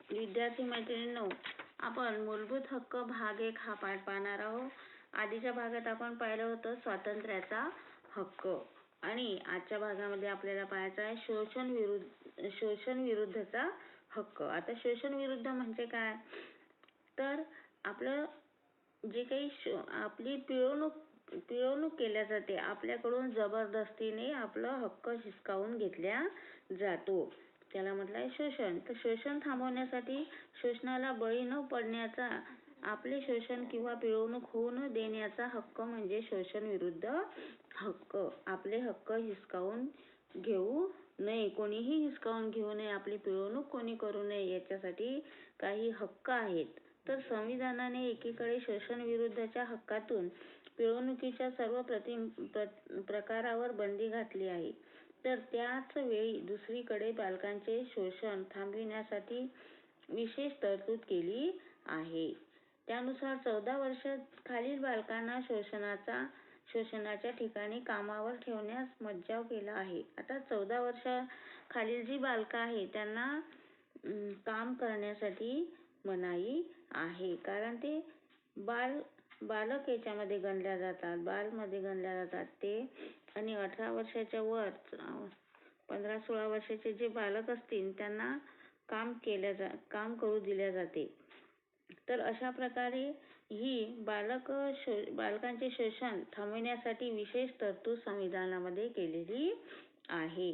विद्यार्थी मैत्रिणींनो, आपण मूलभूत हक्क भाग 1 हा पाठ पाहणार आहोत. आधीच्या भागात आपण पाहिलं होतं स्वातंत्र्याचा हक्क आणि आजच्या भागामध्ये आपल्याला पाहायचा आहे शोषण विरुद्धचा हक्क. आता शोषण विरुद्ध म्हणजे काय, तर आपलं जे काही आपली पिळवणूक केल्या जाते, आपल्याकडून जबरदस्तीने आपला हक्क हिसकावून घेतल्या जातो, त्याला म्हटलं आहे शोषण. तर शोषण थांबवण्यासाठी शोषणाला बळी न पडण्याचा, आपले शोषण किंवा पिळवणूक होऊ न देण्याचा हक्क म्हणजे शोषण विरुद्ध हक्क. आपले हक्क हिसकावून घेऊ नये, कोणीही हिसकावून घेऊ नये, आपली पिळवणूक कोणी करू नये, याच्यासाठी काही हक्क आहेत. तर संविधानाने एकीकडे शोषण विरुद्धच्या हक्कातून पिळवणुकीच्या सर्व प्रकारावर बंदी घातली आहे, तर त्याच वेळी दुसरीकडे बालकांचे शोषण थांबविण्यासाठी विशेष तरतूद केली आहे. त्यानुसार 14 वर्षाखालील बालकांना शोषणाच्या ठिकाणी कामावर ठेवण्यास मज्जाव केला आहे. आता 14 वर्षाखालील जी बालकं आहेत त्यांना काम करण्यासाठी मनाई आहे, कारण ते बालक याच्यामध्ये गणल्या जातात, बालमध्ये गणल्या जातात ते. आणि 18 वर्षाच्या वर 15-16 वर्षाचे जे बालक असतील त्यांना काम करू दिल्या जाते. तर अशा प्रकारे ही बालकांचे शोषण थांबविण्यासाठी विशेष तरतूद संविधानामध्ये केलेली आहे.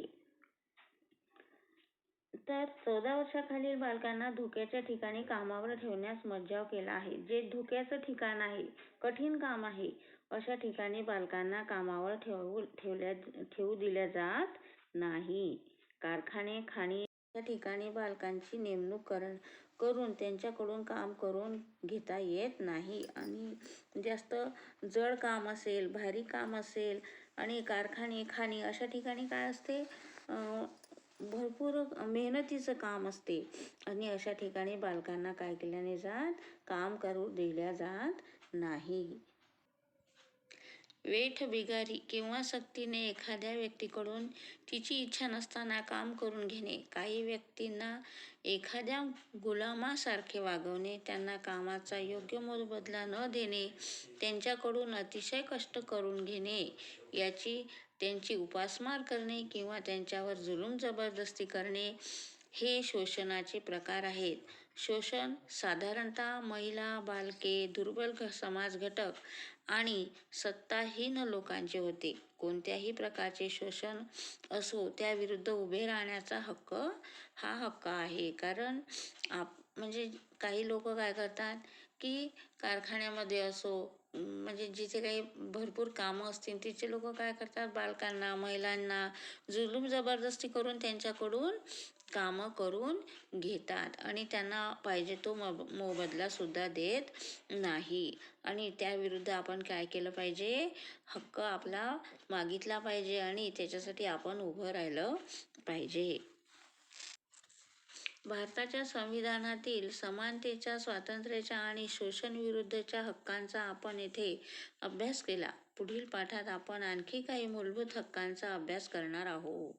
तर 14 वर्षाखालील बालकांना धोक्याच्या ठिकाणी कामावर ठेवण्यास मज्जाव केला आहे. जे धोक्याचं ठिकाण आहे, कठीण काम आहे, अशा ठिकाणी बालकांना कामावर ठेवू दिल्या जात नाही. कारखाने, खाणी या ठिकाणी बालकांची नेमणूक करून त्यांच्याकडून काम करून घेता येत नाही. आणि जास्त जड काम असेल, भारी काम असेल आणि कारखाने, खाणी अशा ठिकाणी काय असते, भरपूर मेहनतीचं काम असते आणि अशा ठिकाणी बालकांना काय केल्या नाही जात, काम करू दिल्या जात नाही. वेठबिगारी किंवा सक्तीने एखाद्या व्यक्तीकडून तिची इच्छा नसताना काम करून घेणे, काही व्यक्तींना एखाद्या गुलामासारखे वागवणे, त्यांना कामाचा योग्य मोबदला न देणे, त्यांच्याकडून अतिशय कष्ट करून घेणे, त्यांची उपासमार करणे किंवा त्यांच्यावर जुलूम जबरदस्ती करणे हे शोषणाचे प्रकार आहेत. शोषण साधारणतः महिला, बालके, दुर्बल समाज घटक आणि सत्ताहीन लोकांचे होते. कोणत्याही प्रकारचे शोषण असो त्याविरुद्ध उभे राहण्याचा हक्क हा हक्क आहे. कारण म्हणजे काही लोक काय करतात की कारखान्यामध्ये असो, म्हणजे जिथे काही भरपूर कामं असतील तिथे लोक काय करतात, बालकांना, महिलांना जुलूम जबरदस्ती करून त्यांच्याकडून कामं करून घेतात आणि त्यांना पाहिजे तो मोबदला सुद्धा देत नाही. आणि त्याविरुद्ध आपण काय केलं पाहिजे, हक्क आपला मागितला पाहिजे आणि त्याच्यासाठी आपण उभं राहिलं पाहिजे. भारताच्या संविधानातील समानतेच्या, स्वातंत्र्याच्या आणि शोषण विरुद्धच्या हक्कांचा आपण येथे अभ्यास केला. पुढील पाठात आपण आणखी काही मूलभूत हक्कांचा अभ्यास करणार आहोत.